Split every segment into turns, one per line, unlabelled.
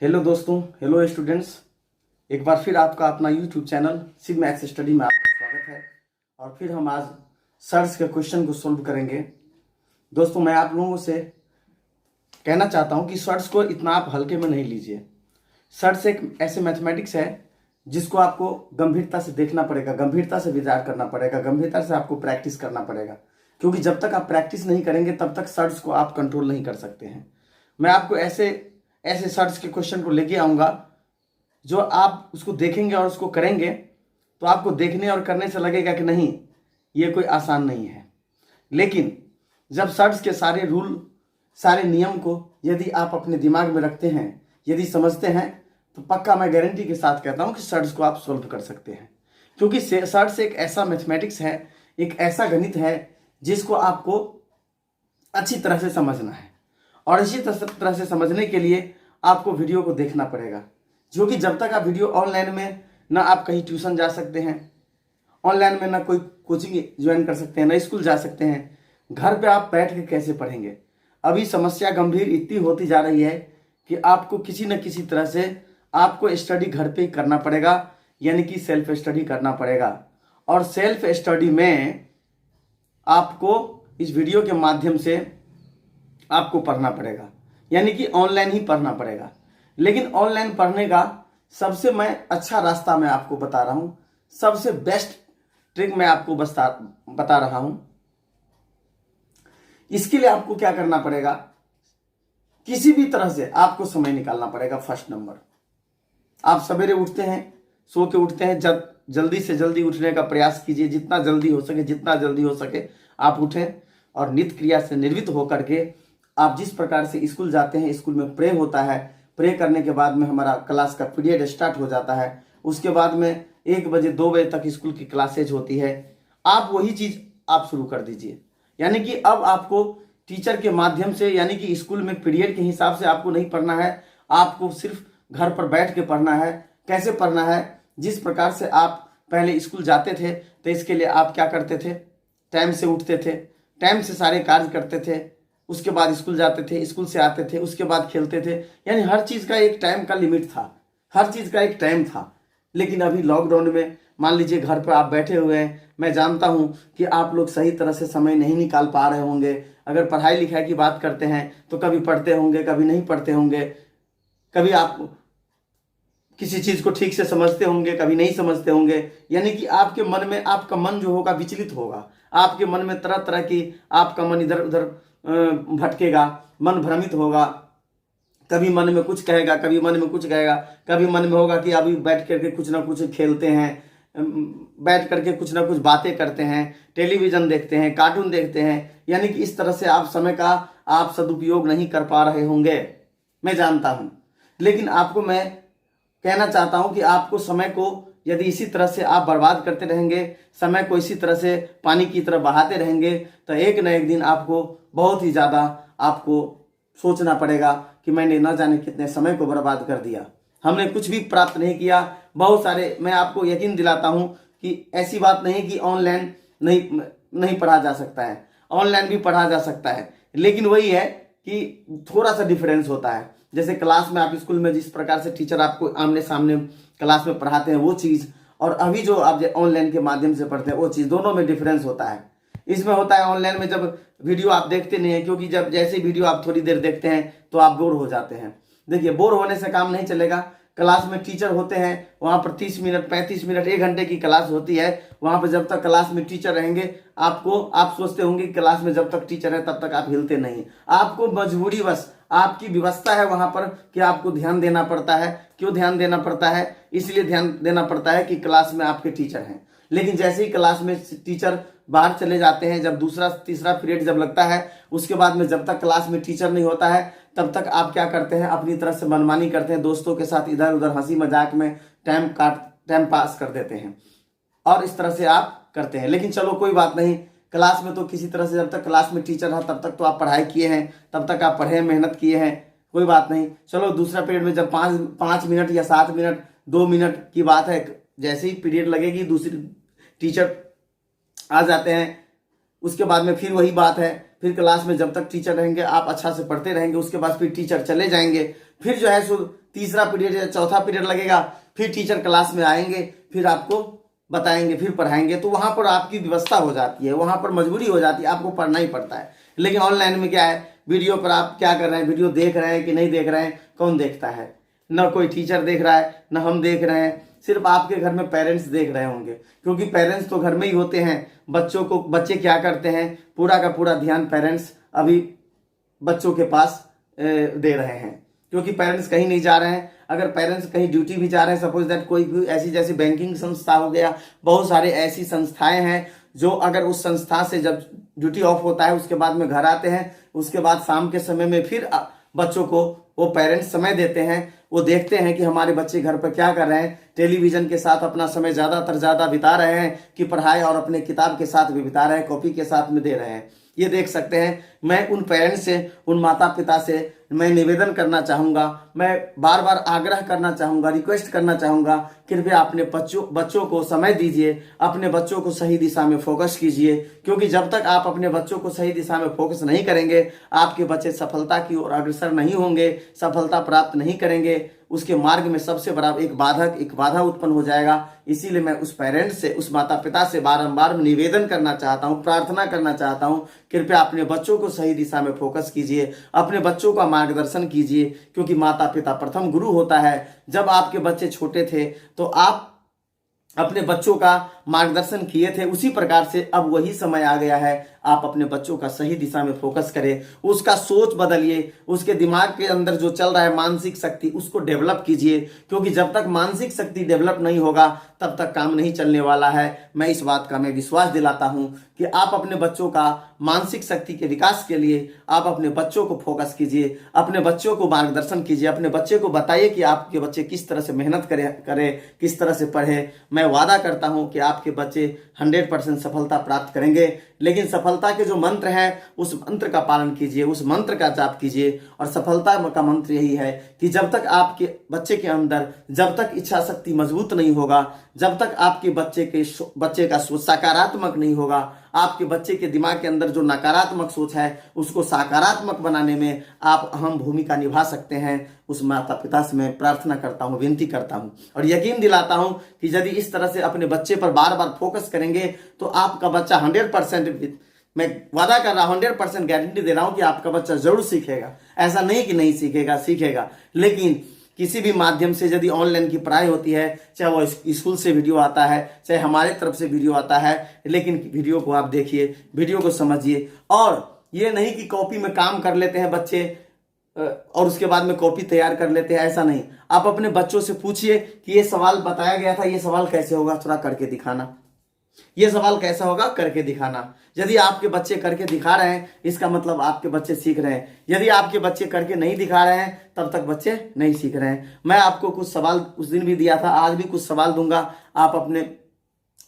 Hello दोस्तों, hello students. एक बार फिर आपका अपना YouTube channel Shiv maths study में आपका स्वागत है। और फिर हम आज सर्च के क्वेश्चन को सोल्व करेंगे। दोस्तों, मैं आप लोगों से कहना चाहता हूं कि सर्च को इतना आप हल्के में नहीं लीजिए। सर्च एक ऐसे मैथमेटिक्स है जिसको आपको गंभीरता से देखना पड़ेगा, गंभीरता से विचार करना पड़ेगा, गंभीरता से आपको प्रैक्टिस करना पड़ेगा। क्योंकि जब तक आप प्रैक्टिस नहीं करेंगे तब तक सर्च को आप कंट्रोल नहीं कर सकते हैं। मैं आपको ऐसे ऐसे सर्च के क्वेश्चन को लेके आऊंगा जो आप उसको देखेंगे और उसको करेंगे तो आपको देखने और करने से लगेगा कि नहीं, ये कोई आसान नहीं है। लेकिन जब सर्च के सारे रूल, सारे नियम को यदि आप अपने दिमाग में रखते हैं, यदि समझते हैं, तो पक्का मैं गारंटी के साथ कहता हूं कि सर्च को आप सोल्व कर सकते हैं। क्योंकि सर्च एक ऐसा मैथमेटिक्स है, एक ऐसा गणित है जिसको आपको अच्छी तरह से समझना है। और इसी तरह से समझने के लिए आपको वीडियो को देखना पड़ेगा। जो कि जब तक आप वीडियो ऑनलाइन में, ना आप कहीं ट्यूशन जा सकते हैं ऑनलाइन में, ना कोई कोचिंग ज्वाइन कर सकते हैं, ना स्कूल जा सकते हैं, घर पे आप बैठ के कैसे पढ़ेंगे। अभी समस्या गंभीर इतनी होती जा रही है कि आपको किसी न किसी तरह से आपको स्टडी घर पे ही करना पड़ेगा, यानी कि सेल्फ स्टडी करना पड़ेगा। और सेल्फ स्टडी में आपको इस वीडियो के माध्यम से आपको पढ़ना पड़ेगा, यानी कि ऑनलाइन ही पढ़ना पड़ेगा। लेकिन ऑनलाइन पढ़ने का सबसे मैं अच्छा रास्ता मैं आपको बता रहा हूं, सबसे बेस्ट ट्रिक मैं आपको बता रहा हूं। इसके लिए आपको क्या करना पड़ेगा, किसी भी तरह से आपको समय निकालना पड़ेगा। फर्स्ट नंबर, आप सवेरे उठते हैं, सो के उठते हैं, जल्दी से जल्दी उठने का प्रयास कीजिए। जितना जल्दी हो सके आप उठें और नित्य क्रिया से निर्वित होकर के आप जिस प्रकार से स्कूल जाते हैं, स्कूल में प्रे होता है, प्रे करने के बाद में हमारा क्लास का पीरियड स्टार्ट हो जाता है। उसके बाद में 1 बजे 2 बजे तक स्कूल की क्लासेज होती है। आप वही चीज आप शुरू कर दीजिए। यानी कि अब आपको टीचर के माध्यम से, यानी कि स्कूल में पीरियड के हिसाब से आपको नहीं पढ़ना है, आपको सिर्फ घर पर बैठ के पढ़ना है। कैसे पढ़ना है, जिस प्रकार से आप पहले स्कूल जाते थे तो इसके लिए आप क्या करते थे, टाइम से उठते थे, टाइम से सारे कार्य करते थे, उसके बाद स्कूल जाते थे, स्कूल से आते थे, उसके बाद खेलते थे। यानी हर चीज का एक टाइम का लिमिट था, हर चीज का एक टाइम था। लेकिन अभी लॉकडाउन में मान लीजिए घर पर आप बैठे हुए हैं, मैं जानता हूं कि आप लोग सही तरह से समय नहीं निकाल पा रहे होंगे। अगर पढ़ाई लिखाई की बात करते हैं तो कभी पढ़ते होंगे, कभी नहीं पढ़ते होंगे, कभी आप किसी चीज को ठीक से समझते होंगे, कभी नहीं समझते होंगे। यानी कि आपके मन में, आपका मन जो होगा विचलित होगा, आपके मन में तरह तरह की, आपका मन इधर उधर भटकेगा, मन भ्रमित होगा। कभी मन में कुछ कहेगा, कभी मन में कुछ कहेगा, कभी मन में होगा कि अभी बैठ करके कुछ ना कुछ खेलते हैं, बैठ करके कुछ ना कुछ बातें करते हैं, टेलीविजन देखते हैं, कार्टून देखते हैं। यानी कि इस तरह से आप समय का आप सदुपयोग नहीं कर पा रहे होंगे, मैं जानता हूं। लेकिन आपको मैं कहना चाहता हूं कि आपको समय को यदि इसी तरह से आप बर्बाद करते रहेंगे, समय को इसी तरह से पानी की तरह बहाते रहेंगे, तो एक न एक दिन आपको बहुत ही ज़्यादा आपको सोचना पड़ेगा कि मैंने न जाने कितने समय को बर्बाद कर दिया, हमने कुछ भी प्राप्त नहीं किया। बहुत सारे, मैं आपको यकीन दिलाता हूं कि ऐसी बात नहीं कि ऑनलाइन नहीं पढ़ा जा सकता है, ऑनलाइन भी पढ़ा जा सकता है। लेकिन वही है कि थोड़ा सा डिफरेंस होता है। जैसे क्लास में, आप स्कूल में जिस प्रकार से टीचर आपको आमने सामने क्लास में पढ़ाते हैं वो चीज़, और अभी जो आप ऑनलाइन के माध्यम से पढ़ते हैं वो चीज़, दोनों में डिफरेंस होता है। इसमें होता है ऑनलाइन में जब वीडियो आप देखते नहीं है, क्योंकि जब जैसे वीडियो आप थोड़ी देर देखते हैं तो आप बोर हो जाते हैं। देखिए, बोर होने से काम नहीं चलेगा। क्लास में टीचर होते हैं, वहाँ पर 30 मिनट, 35 मिनट, 1 घंटे की क्लास होती है। वहाँ पर जब तक क्लास में टीचर रहेंगे, आप सोचते होंगे कि क्लास में जब तक टीचर है तब तक आप हिलते नहीं। आपको मजबूरी बस, आपकी व्यवस्था है वहाँ पर कि आपको ध्यान देना पड़ता है। क्यों ध्यान देना पड़ता है? इसलिए ध्यान देना पड़ता है कि क्लास में आपके टीचर हैं। लेकिन जैसे ही क्लास में टीचर बाहर चले जाते हैं, जब दूसरा तीसरा पीरियड जब लगता है, उसके बाद में जब तक क्लास में टीचर नहीं होता है तब तक आप क्या करते हैं, अपनी तरफ से मनमानी करते हैं, दोस्तों के साथ इधर उधर हंसी मजाक में टाइम पास कर देते हैं, और इस तरह से आप करते हैं। लेकिन चलो कोई बात नहीं, क्लास में तो किसी तरह से, जब तक क्लास में टीचर है तब तक तो आप पढ़ाई किए हैं, तब तक आप पढ़े, मेहनत किए हैं, कोई बात नहीं। चलो दूसरा पीरियड में जब 5 मिनट या 7 मिनट, 2 मिनट की बात है, जैसे ही पीरियड लगेगी दूसरी टीचर आ जाते हैं, उसके बाद में फिर वही बात है, फिर क्लास में जब तक टीचर रहेंगे आप अच्छा से पढ़ते रहेंगे, उसके बाद फिर टीचर चले जाएंगे, फिर जो है सो तीसरा पीरियड या चौथा पीरियड लगेगा, फिर टीचर क्लास में आएंगे, फिर आपको बताएंगे, फिर पढ़ाएंगे। तो वहां पर आपकी व्यवस्था हो जाती है, वहां पर मजबूरी हो जाती है, आपको पढ़ना ही पड़ता है। लेकिन ऑनलाइन में क्या है, वीडियो पर आप क्या कर रहे हैं, वीडियो देख रहे हैं कि नहीं देख रहे हैं, कौन देखता है? न कोई टीचर देख रहा है, न हम देख रहे हैं, सिर्फ आपके घर में पेरेंट्स देख रहे होंगे, क्योंकि पेरेंट्स तो घर में ही होते हैं। बच्चे क्या करते हैं, पूरा का पूरा ध्यान पेरेंट्स अभी बच्चों के पास दे रहे हैं, क्योंकि पेरेंट्स कहीं नहीं जा रहे हैं। अगर पेरेंट्स कहीं ड्यूटी भी जा रहे हैं, सपोज दैट कोई भी ऐसी जैसे बैंकिंग संस्था हो गया, बहुत सारे ऐसी संस्थाएं हैं जो अगर उस संस्था से जब ड्यूटी ऑफ होता है उसके बाद में घर आते हैं, उसके बाद शाम के समय में फिर बच्चों को वो पेरेंट्स समय देते हैं, वो देखते हैं कि हमारे बच्चे घर पर क्या कर रहे हैं, टेलीविजन के साथ अपना समय ज्यादा बिता रहे हैं कि पढ़ाई और अपने किताब के साथ भी बिता रहे हैं, कॉपी के साथ में दे रहे हैं। ये देख सकते हैं। मैं उन पेरेंट्स से, उन माता पिता से मैं निवेदन करना चाहूंगा, मैं बार बार आग्रह करना चाहूंगा, रिक्वेस्ट करना चाहूंगा, कृपया अपने बच्चों को समय दीजिए, अपने बच्चों को सही दिशा में फोकस कीजिए, क्योंकि जब तक आप अपने बच्चों को सही दिशा में फोकस नहीं करेंगे, आपके बच्चे सफलता की ओर अग्रसर नहीं होंगे, सफलता प्राप्त नहीं करेंगे। उसके मार्ग में सबसे बड़ा एक बाधा उत्पन्न हो जाएगा। इसीलिए मैं उस पेरेंट्स से, उस माता पिता से बारंबार निवेदन करना चाहता हूं, प्रार्थना करना चाहता हूं, कृपया अपने बच्चों को सही दिशा में फोकस कीजिए, अपने बच्चों का मार्गदर्शन कीजिए, क्योंकि माता पिता प्रथम गुरु होता है। जब आपके बच्चे छोटे थे तो आप अपने बच्चों का मार्गदर्शन किए थे, उसी प्रकार से अब वही समय आ गया है, आप अपने बच्चों का सही दिशा में फोकस करें, उसका सोच बदलिए, उसके दिमाग के अंदर जो चल रहा है मानसिक शक्ति उसको डेवलप कीजिए, क्योंकि जब तक मानसिक शक्ति डेवलप नहीं होगा तब तक काम नहीं चलने वाला है। मैं इस बात का मैं विश्वास दिलाता हूं कि आप अपने बच्चों का मानसिक शक्ति के विकास के लिए आप अपने बच्चों को फोकस कीजिए, अपने बच्चों को मार्गदर्शन कीजिए, अपने बच्चे को बताइए कि आपके बच्चे किस तरह से मेहनत करे, किस तरह से पढ़े। मैं वादा करता हूं कि आपके बच्चे 100% सफलता प्राप्त करेंगे। लेकिन सफलता के जो मंत्र हैं उस मंत्र का पालन कीजिए, उस मंत्र का जाप कीजिए। और सफलता का मंत्र यही है कि जब तक आपके बच्चे के अंदर जब तक इच्छा शक्ति मजबूत नहीं होगा, जब तक आपके बच्चे का सोच सकारात्मक नहीं होगा, आपके बच्चे के दिमाग के अंदर जो नकारात्मक सोच है उसको सकारात्मक बनाने में आप अहम भूमिका निभा सकते हैं। उस माता पिता से मैं प्रार्थना करता हूं, विनती करता हूं और यकीन दिलाता हूं कि यदि इस तरह से अपने बच्चे पर बार बार फोकस करेंगे तो आपका बच्चा 100%, मैं वादा कर रहा हूं, 100% गारंटी दे रहा हूं कि आपका बच्चा जरूर सीखेगा। ऐसा नहीं कि नहीं सीखेगा, सीखेगा। लेकिन किसी भी माध्यम से यदि ऑनलाइन की पढ़ाई होती है, चाहे वो स्कूल से वीडियो आता है, चाहे हमारे तरफ से वीडियो आता है, लेकिन वीडियो को आप देखिए, वीडियो को समझिए। और ये नहीं कि कॉपी में काम कर लेते हैं बच्चे और उसके बाद में कॉपी तैयार कर लेते हैं, ऐसा नहीं। आप अपने बच्चों से पूछिए कि ये सवाल बताया गया था, ये सवाल कैसे होगा, थोड़ा करके दिखाना, ये सवाल कैसा होगा, करके दिखाना। यदि आपके बच्चे करके दिखा रहे हैं इसका मतलब आपके बच्चे सीख रहे हैं। यदि आपके बच्चे करके नहीं दिखा रहे हैं तब तक बच्चे नहीं सीख रहे हैं। मैं आपको कुछ सवाल उस दिन भी दिया था, आज भी कुछ सवाल दूंगा, आप अपने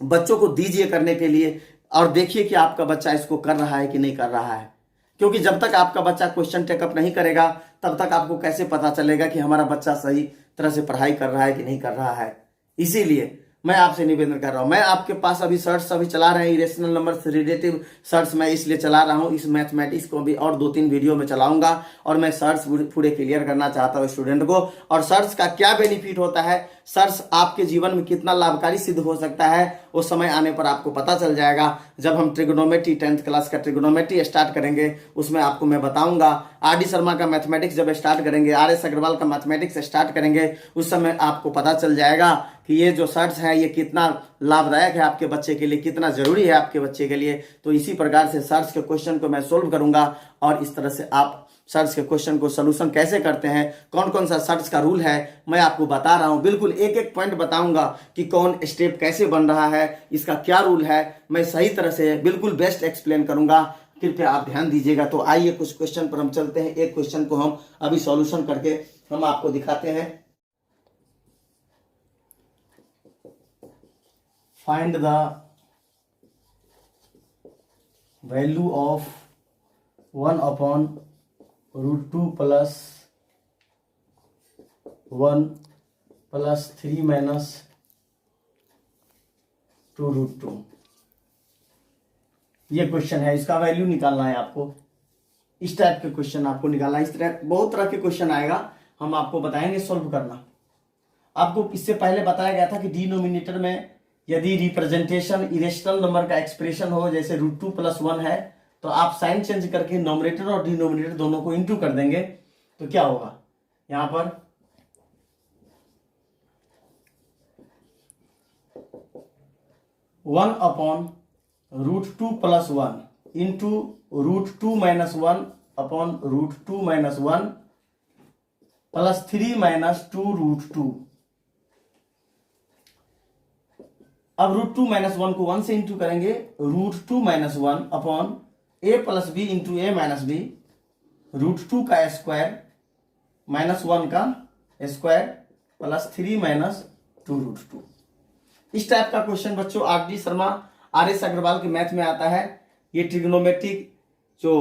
बच्चों को दीजिए करने के लिए और देखिए कि आपका बच्चा इसको कर रहा है कि नहीं कर रहा है। क्योंकि जब तक आपका बच्चा क्वेश्चन टेकअप नहीं करेगा तब तक आपको कैसे पता चलेगा कि हमारा बच्चा सही तरह से पढ़ाई कर रहा है कि नहीं कर रहा है। इसीलिए मैं आपसे निवेदन कर रहा हूं। मैं आपके पास अभी सर्ट्स अभी चला रहे हैं, इरेशनल नंबर से रिलेटिव सर्ट्स मैं इसलिए चला रहा हूं, इस मैथमेटिक्स को भी और 2-3 वीडियो में चलाऊंगा और मैं सर्ट्स पूरे क्लियर करना चाहता हूं स्टूडेंट को। और सर्ट्स का क्या बेनिफिट होता है, सर्ट्स आपके जीवन में कितना लाभकारी सिद्ध हो सकता है, वो समय आने पर आपको पता चल जाएगा। जब हम ट्रिग्नोमेट्री 10th क्लास का ट्रिग्नोमेट्री स्टार्ट करेंगे उसमें आपको मैं बताऊंगा। आर डी शर्मा का मैथमेटिक्स जब स्टार्ट करेंगे, आर एस अग्रवाल का मैथमेटिक्स स्टार्ट करेंगे, उस समय आपको पता चल जाएगा कि ये जो सर्ट्स है ये कितना लाभदायक है आपके बच्चे के लिए, कितना जरूरी है आपके बच्चे के लिए। तो इसी प्रकार से सर्ट्स के क्वेश्चन को मैं सोल्व करूंगा और इस तरह से आप सर्ट्स के क्वेश्चन को सोल्यूशन कैसे करते हैं, कौन कौन सा सर्ट्स का रूल है, मैं आपको बता रहा हूं। बिल्कुल एक एक पॉइंट बताऊंगा कि कौन स्टेप कैसे बन रहा है, इसका क्या रूल है, मैं सही तरह से बिल्कुल बेस्ट एक्सप्लेन करूंगा। कृपया आप ध्यान दीजिएगा। तो आइए कुछ क्वेश्चन पर हम चलते हैं। एक क्वेश्चन को हम अभी सॉल्यूशन करके हम आपको दिखाते हैं। Find the value of 1/√2 + 1 + 3 - 2√2। ये क्वेश्चन है, इसका वैल्यू निकालना है आपको। इस टाइप के क्वेश्चन आपको निकालना, इस तरह बहुत तरह के क्वेश्चन आएगा, हम आपको बताएंगे सॉल्व करना। आपको इससे पहले बताया गया था कि डिनोमिनेटर में यदि रिप्रेजेंटेशन इरेशनल नंबर का एक्सप्रेशन हो, जैसे √2 + 1 है, तो आप साइन चेंज करके नोमिनेटर और डिनोमिनेटर दोनों को इंटू कर देंगे, तो क्या होगा यहां पर 1/√2 + 1 इंटू √2 - 1/√2 - 1 प्लस 3 - 2√2। अब √2 - 1 को 1 से इंटू करेंगे, √2 - 1 upon a + b into a - b, √2 का स्क्वायर -1 का स्क्वायर प्लस 3 - 2√2। इस टाइप का क्वेश्चन बच्चों RD शर्मा, RS अग्रवाल के मैथ में आता है। ये ट्रिग्नोमेट्रिक जो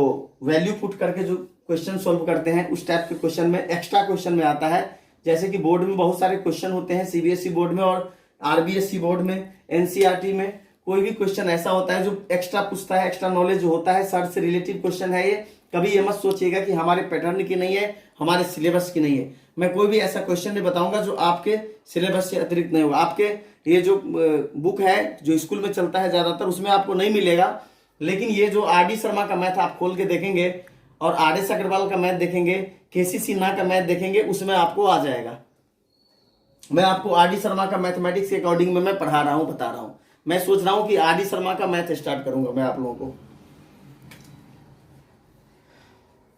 वैल्यू पुट करके जो क्वेश्चन सोल्व करते हैं, उस टाइप के क्वेश्चन में, एक्स्ट्रा क्वेश्चन में आता है। जैसे कि बोर्ड में बहुत सारे क्वेश्चन होते हैं, CBSE बोर्ड में और RBSE बोर्ड में, NCERT में कोई भी क्वेश्चन ऐसा होता है जो एक्स्ट्रा पूछता है, एक्स्ट्रा नॉलेज होता है, सर्च से रिलेटेड क्वेश्चन है ये। कभी ये मत सोचिएगा कि हमारे पैटर्न की नहीं है, हमारे सिलेबस की नहीं है। मैं कोई भी ऐसा क्वेश्चन नहीं बताऊंगा जो आपके सिलेबस से अतिरिक्त नहीं होगा। आपके ये जो बुक है जो स्कूल में चलता है ज्यादातर, उसमें आपको नहीं मिलेगा, लेकिन ये जो RD शर्मा का मैथ आप खोल के देखेंगे और RS अग्रवाल का मैथ देखेंगे, KC सिन्हा का मैथ देखेंगे, उसमें आपको आ जाएगा। मैं आपको RD शर्मा का मैथमेटिक्स के अकॉर्डिंग में मैं पढ़ा रहा हूं, बता रहा हूं। मैं सोच रहा हूं कि RD शर्मा का मैथ स्टार्ट करूंगा मैं आप लोगों को।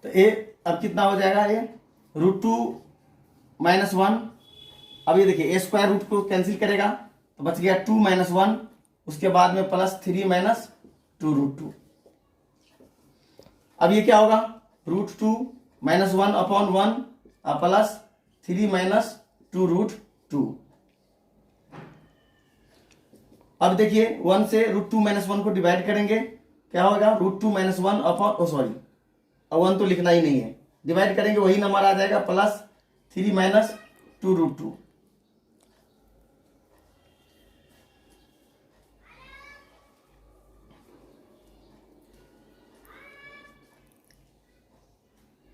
तो ये अब कितना हो जाएगा, ये √2 - 1। अब ये देखिए a स्क्वायर रूट को कैंसिल करेगा तो बच गया 2 - 1, उसके बाद में प्लस 3 - 2√2। अब ये क्या होगा, √2 - 1 अपॉन 1 प्लस 3 - 2√2। अब देखिए 1 से √2 - 1 को डिवाइड करेंगे, क्या होगा, √2 - 1 अपॉन, सॉरी अब 1 तो लिखना ही नहीं है, डिवाइड करेंगे वही नंबर आ जाएगा, प्लस 3 - 2√2।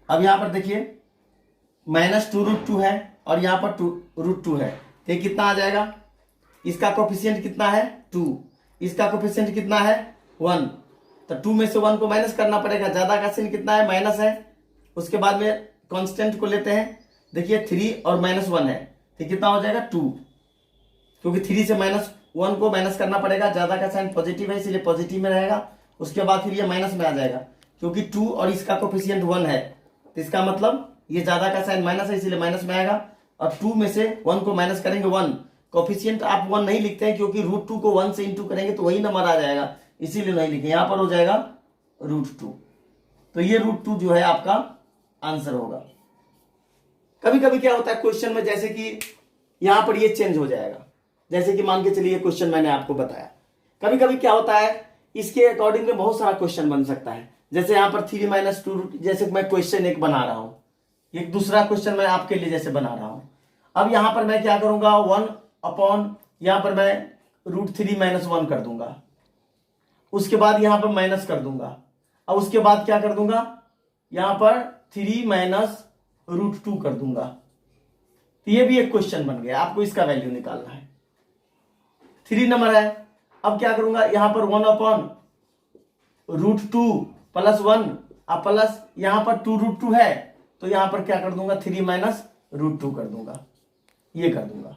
अब यहां पर देखिए -2√2 है और यहां पर √2 है, तो ये कितना आ जाएगा, इसका कोफिशिएंट कितना है 2, इसका कोफिशिएंट कितना है 1, तो 2 में से 1 को माइनस करना पड़ेगा, ज्यादा का साइन कितना है माइनस है। उसके बाद में कांस्टेंट को लेते हैं, देखिए 3 और -1 है, तो कितना हो जाएगा 2, क्योंकि 3 से -1 को माइनस करना पड़ेगा, ज्यादा का साइन पॉजिटिव है इसलिए पॉजिटिव में रहेगा। उसके बाद फिर ये माइनस में आ जाएगा, क्योंकि 2 और इसका कोफिशिएंट 1 है, तो इसका मतलब ये ज्यादा का साइन माइनस है इसलिए माइनस में आएगा। और 2 में से 1 को माइनस करेंगे 1, कोफिशिएंट आप 1 नहीं लिखते हैं क्योंकि √2 को 1 से इंटू करेंगे तो वही नंबर आ जाएगा, इसीलिए नहीं लिखे, यहां पर हो जाएगा √2। तो ये √2 जो है आपका आंसर होगा। कभी कभी क्या होता है क्वेश्चन में, जैसे कि यहां पर ये चेंज हो जाएगा, जैसे कि मान के चलिए क्वेश्चन मैंने आपको बताया, कभी कभी क्या होता है इसके अकॉर्डिंग में बहुत सारा क्वेश्चन बन सकता है। जैसे यहां पर 3 - 2, जैसे मैं क्वेश्चन एक बना रहा हूं, एक दूसरा क्वेश्चन मैं आपके लिए जैसे बना रहा हूं। अब यहां पर मैं क्या करूंगा, 1 अपॉन, यहां पर मैं √3 - 1 कर दूंगा, उसके बाद यहां पर माइनस कर दूंगा, अब उसके बाद क्या कर दूंगा, यहां पर 3 - √2 कर दूंगा। तो ये भी एक क्वेश्चन बन गया, आपको इसका वैल्यू निकालना है, 3 नंबर है। अब क्या करूंगा, यहां पर 1 अपॉन √2 प्लस 1 प्लस यहां पर 2√2 है, तो यहां पर क्या कर दूंगा, 3 - √2 कर दूंगा, ये कर दूंगा।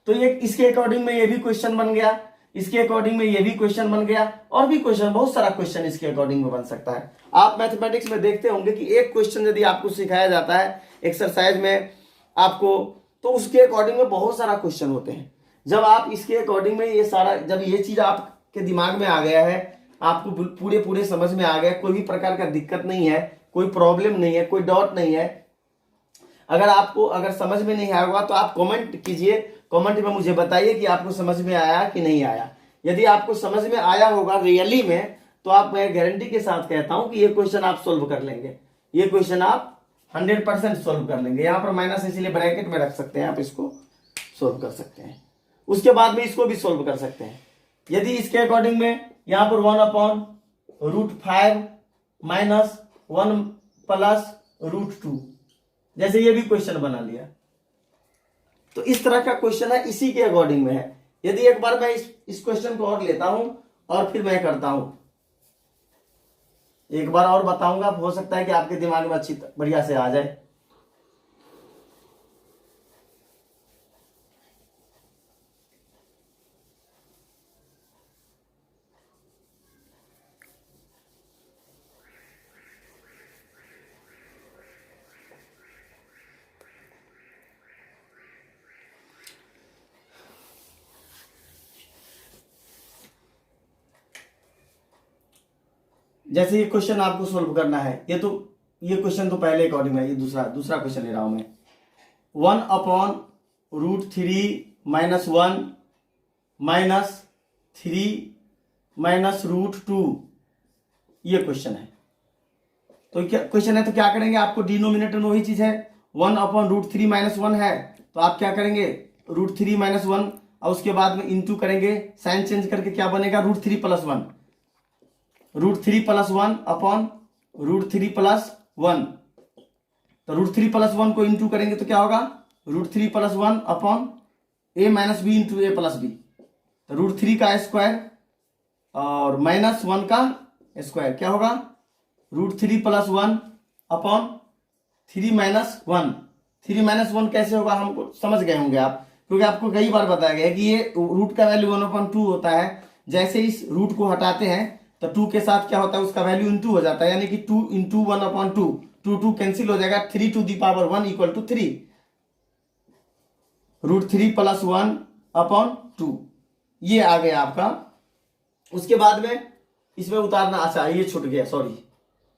तो ये इसके अकॉर्डिंग में ये भी क्वेश्चन बन गया, इसके अकॉर्डिंग में ये भी क्वेश्चन बन गया, और भी क्वेश्चन, बहुत सारा क्वेश्चन इसके अकॉर्डिंग में बन सकता है। आप मैथमेटिक्स में देखते होंगे कि एक क्वेश्चन यदि आपको सिखाया जाता है एक्सरसाइज में आपको, तो उसके अकॉर्डिंग में बहुत सारा क्वेश्चन होते हैं। जब आप इसके अकॉर्डिंग में ये सारा, जब ये चीज आपके दिमाग में आ गया है, आपको पूरे समझ में आ गया, कोई भी प्रकार का दिक्कत नहीं है, कोई प्रॉब्लम नहीं है, कोई डाउट नहीं है, अगर समझ में नहीं आया होगा तो आप कमेंट कीजिए, कमेंट में मुझे बताइए कि आपको समझ में आया कि नहीं आया। यदि आपको समझ में आया होगा रियली में, तो आप, मैं गारंटी के साथ कहता हूं कि ये क्वेश्चन आप सोल्व कर लेंगे, ये क्वेश्चन आप 100% सोल्व कर लेंगे। यहां पर माइनस इसलिए ब्रैकेट में रख सकते हैं, आप इसको सोल्व कर सकते हैं, उसके बाद में इसको भी सोल्व कर सकते हैं। यदि इसके अकॉर्डिंग में यहां पर 1 अपॉन √5 - 1 प्लस √2। जैसे ये भी क्वेश्चन बना लिया, तो इस तरह का क्वेश्चन है, इसी के अकॉर्डिंग में है। यदि एक बार मैं इस क्वेश्चन को और लेता हूं और फिर मैं करता हूं, एक बार और बताऊंगा, हो सकता है कि आपके दिमाग में अच्छी बढ़िया से आ जाए। जैसे ये क्वेश्चन आपको सोल्व करना है, ये क्वेश्चन तो पहले अकॉर्डिंग है, ये दूसरा क्वेश्चन ले रहा हूं मैं। 1/√3 - 1 - 3 - √2 ये क्वेश्चन है। तो क्या क्वेश्चन है, तो क्या करेंगे, आपको डिनोमिनेटर में वही चीज है, 1/√3 - 1 है, तो आप क्या करेंगे, √3 - 1 और उसके बाद में इंटू करेंगे, साइन चेंज करके क्या बनेगा, √3 + 1, √3 + 1 अपॉन √3 + 1। तो √3 + 1 को इंटू करेंगे तो क्या होगा, √3 + 1 upon a - b into a + b। तो √3 का स्क्वायर और -1 का स्क्वायर क्या होगा, √3 + 1 अपॉन 3 - 1। 3 - 1 कैसे होगा, हमको समझ गए होंगे आप, क्योंकि आपको कई बार बताया गया है कि ये रूट का वैल्यू 1/2 होता है। जैसे इस रूट को हटाते हैं तो 2 के साथ क्या होता है, उसका वैल्यू इंटू हो जाता है, यानी कि 2 × 1/2, 2 कैंसिल हो जाएगा, 3 to the power 1 = 3, √3 + 1/2 ये आ गया आपका। उसके बाद में इसमें उतारना, अच्छा ये छूट गया, सॉरी,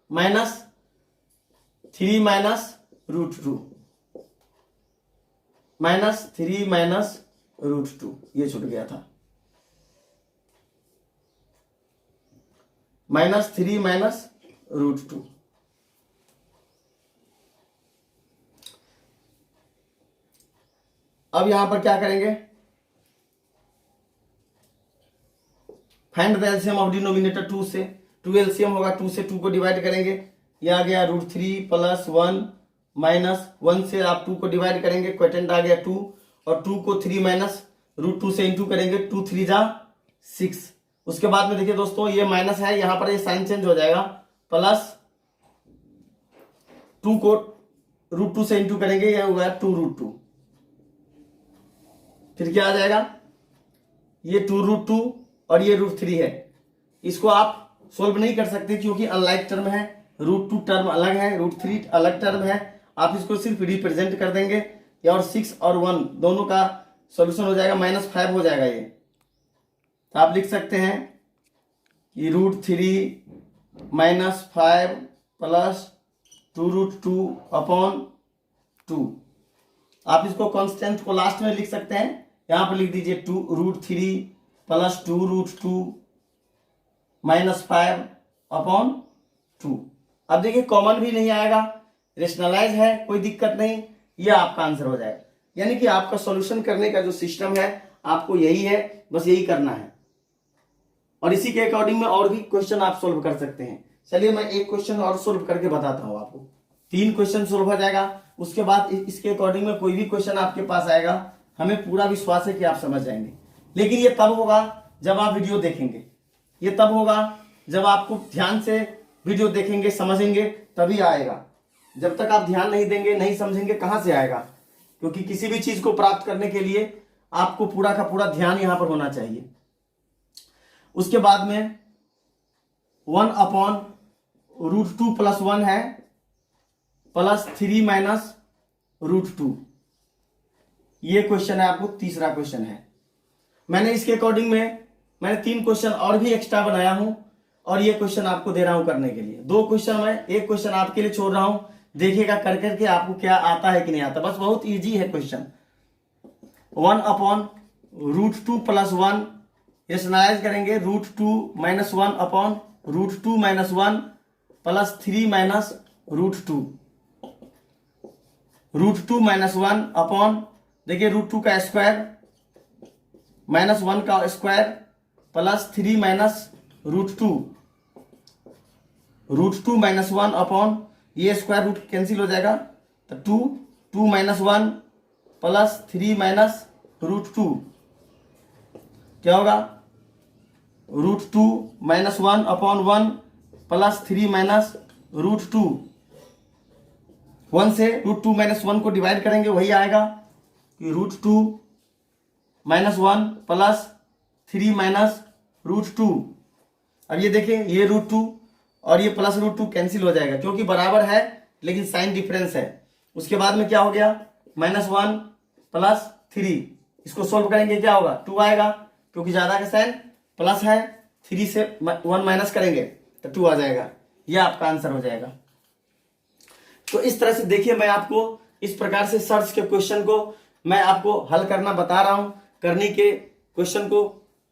-3 - √2, -3 - √2 ये छूट गया था, -3 - √2। अब यहां पर क्या करेंगे, find the LCM of denominator 2 से, 2 एलसीएम होगा, 2 से 2 को डिवाइड करेंगे, ये आ गया √3 + 1 - 1 से आप 2 को डिवाइड करेंगे, क्वोटिएंट आ गया 2, और 2 को 3 - √2 से इंटू करेंगे, 2 3 जा 6। उसके बाद में देखिए दोस्तों, ये माइनस है, यहां पर ये साइन चेंज हो जाएगा, प्लस 2 को √2 से इंटू करेंगे, यह हो गया 2√2। फिर क्या आ जाएगा, ये 2√2 और ये √3 है, इसको आप सोल्व नहीं कर सकते क्योंकि अनलाइक टर्म है, √2 टर्म अलग है, √3 अलग टर्म है। आप इसको सिर्फ रिप्रेजेंट कर देंगे, और 6 और 1 दोनों का सॉल्यूशन हो जाएगा, -5 हो जाएगा ये। तो आप लिख सकते हैं कि √3 - 5 + 2√2/2। आप इसको कांस्टेंट को लास्ट में लिख सकते हैं, यहां पर लिख दीजिए √3 + 2√2 - 5/2। अब देखिए कॉमन भी नहीं आएगा, रेशनलाइज है, कोई दिक्कत नहीं, यह आपका आंसर हो जाएगा। यानी कि आपका सॉल्यूशन करने का जो सिस्टम है आपको यही है, बस यही करना है, और इसी के अकॉर्डिंग में और भी क्वेश्चन आप सोल्व कर सकते हैं। चलिए मैं एक क्वेश्चन और सोल्व करके बताता हूं आपको, 3 क्वेश्चन सोल्व हो जाएगा। उसके बाद इसके अकॉर्डिंग में कोई भी क्वेश्चन आपके पास आएगा, हमें पूरा विश्वास है कि आप समझ जाएंगे। लेकिन ये तब होगा जब आप वीडियो देखेंगे, ये तब होगा जब आपको ध्यान से वीडियो देखेंगे, समझेंगे, तभी आएगा। जब तक आप ध्यान नहीं देंगे, नहीं समझेंगे, कहां से आएगा, क्योंकि किसी भी चीज को प्राप्त करने के लिए आपको पूरा का पूरा ध्यान यहां पर होना चाहिए। उसके बाद में 1/√2 + 1 है, +3 - √2 ये क्वेश्चन है, आपको तीसरा क्वेश्चन है। मैंने इसके अकॉर्डिंग में मैंने 3 क्वेश्चन और भी एक्स्ट्रा बनाया हूं, और ये क्वेश्चन आपको दे रहा हूं करने के लिए। 2 क्वेश्चन मैं, एक क्वेश्चन आपके लिए छोड़ रहा हूं, देखिएगा कर करके आपको क्या आता है कि नहीं आता, बस बहुत इजी है क्वेश्चन। 1/√2 + 1 रेशनलाइज करेंगे, √2 - 1/√2 - 1 +3 - √2, √2 - 1 अपॉन, देखिए √2 का स्क्वायर -1 का स्क्वायर +3 - √2, √2 - 1 अपॉन, ये स्क्वायर रूट कैंसिल हो जाएगा, तो 2 माइनस 1 प्लस 3 माइनस √2 क्या होगा, √2 माइनस 1 अपॉन 1 प्लस 3 माइनस √2। 1 से √2 माइनस 1 को डिवाइड करेंगे, वही आएगा कि √2 माइनस 1 प्लस 3 माइनस √2। अब ये देखिए, ये √2 और ये प्लस √2 कैंसिल हो जाएगा क्योंकि बराबर है लेकिन साइन डिफरेंस है। उसके बाद में क्या हो गया, -1 प्लस 3, इसको सोल्व करेंगे क्या होगा, 2 आएगा क्योंकि ज्यादा का साइन प्लस है, 3 से 1 माइनस करेंगे तो 2 आ जाएगा। ये आपका आंसर हो जाएगा। तो इस तरह से देखिए, मैं आपको इस प्रकार से सर्च के क्वेश्चन को मैं आपको हल करना बता रहा हूं, करने के क्वेश्चन को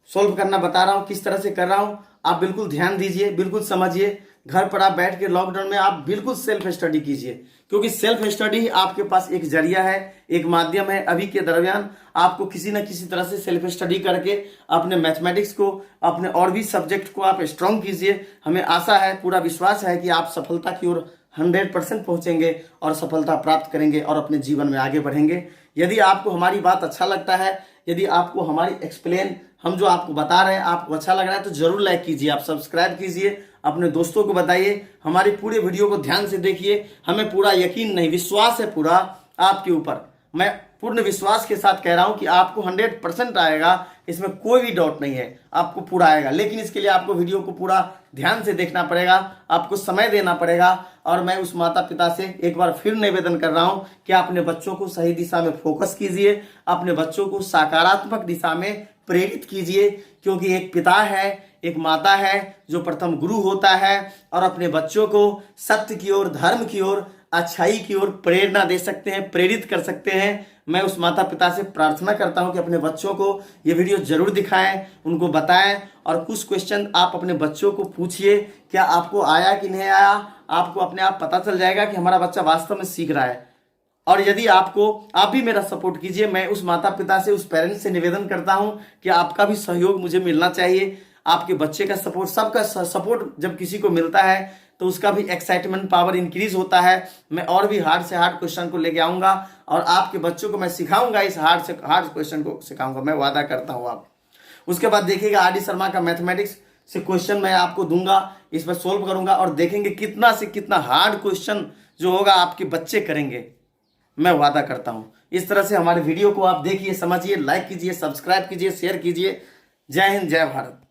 सोल्व करना बता रहा हूं, किस तरह से कर रहा हूं। आप बिल्कुल ध्यान दीजिए, बिल्कुल समझिए। घर पर आप बैठ के लॉकडाउन में आप बिल्कुल सेल्फ स्टडी कीजिए, क्योंकि सेल्फ स्टडी आपके पास एक जरिया है, एक माध्यम है। अभी के दरमियान आपको किसी न किसी तरह से सेल्फ स्टडी करके अपने मैथमेटिक्स को, अपने और भी सब्जेक्ट को आप स्ट्रांग कीजिए। हमें आशा है, पूरा विश्वास है कि आप सफलता की ओर 100% पहुंचेंगे और सफलता प्राप्त करेंगे और अपने जीवन में आगे बढ़ेंगे। यदि आपको हमारी बात अच्छा लगता है, यदि आपको हमारी एक्सप्लेन, हम जो आपको बता रहे हैं, आपको अच्छा लग रहा है, तो जरूर लाइक कीजिए, आप सब्सक्राइब कीजिए, अपने दोस्तों को बताइए, हमारी पूरे वीडियो को ध्यान से देखिए। हमें पूरा यकीन नहीं, विश्वास है पूरा आपके ऊपर। मैं पूर्ण विश्वास के साथ कह रहा हूं कि आपको 100% आएगा, इसमें कोई भी डाउट नहीं है, आपको पूरा आएगा। लेकिन इसके लिए आपको वीडियो को पूरा ध्यान से देखना पड़ेगा, आपको समय देना पड़ेगा। और मैं उस माता पिता से एक बार फिर निवेदन कर रहा हूं कि अपने बच्चों को सही दिशा में फोकस कीजिए, अपने बच्चों को सकारात्मक दिशा में प्रेरित कीजिए, क्योंकि एक पिता है, एक माता है जो प्रथम गुरु होता है और अपने बच्चों को सत्य की ओर, धर्म की ओर, अच्छाई की ओर प्रेरणा दे सकते हैं, प्रेरित कर सकते हैं। मैं उस माता पिता से प्रार्थना करता हूं कि अपने बच्चों को ये वीडियो जरूर दिखाएं, उनको बताएं और कुछ क्वेश्चन आप अपने बच्चों को पूछिए, क्या आपको आया कि नहीं आया। आपको अपने आप पता चल जाएगा कि हमारा बच्चा वास्तव में सीख रहा है। और यदि आपको, आप भी मेरा सपोर्ट कीजिए। मैं उस माता पिता से, उस पेरेंट्स से निवेदन करता हूं कि आपका भी सहयोग मुझे मिलना चाहिए। आपके बच्चे का सपोर्ट, सबका सपोर्ट जब किसी को मिलता है तो उसका भी एक्साइटमेंट पावर इंक्रीज होता है। मैं और भी हार्ड से हार्ड क्वेश्चन को लेके आऊंगा और आपके बच्चों को मैं सिखाऊंगा, इस हार्ड से हार्ड क्वेश्चन को सिखाऊंगा, मैं वादा करता हूं आप। उसके बाद देखिएगा, आर डी शर्मा का मैथमेटिक्स से क्वेश्चन मैं आपको दूंगा, इस पर सोल्व करूंगा और देखेंगे कितना से कितना हार्ड क्वेश्चन जो होगा आपके बच्चे करेंगे, मैं वादा करता हूं। इस तरह से हमारे वीडियो को आप देखिए, समझिए, लाइक कीजिए, सब्सक्राइब कीजिए, शेयर कीजिए। जय हिंद, जय भारत।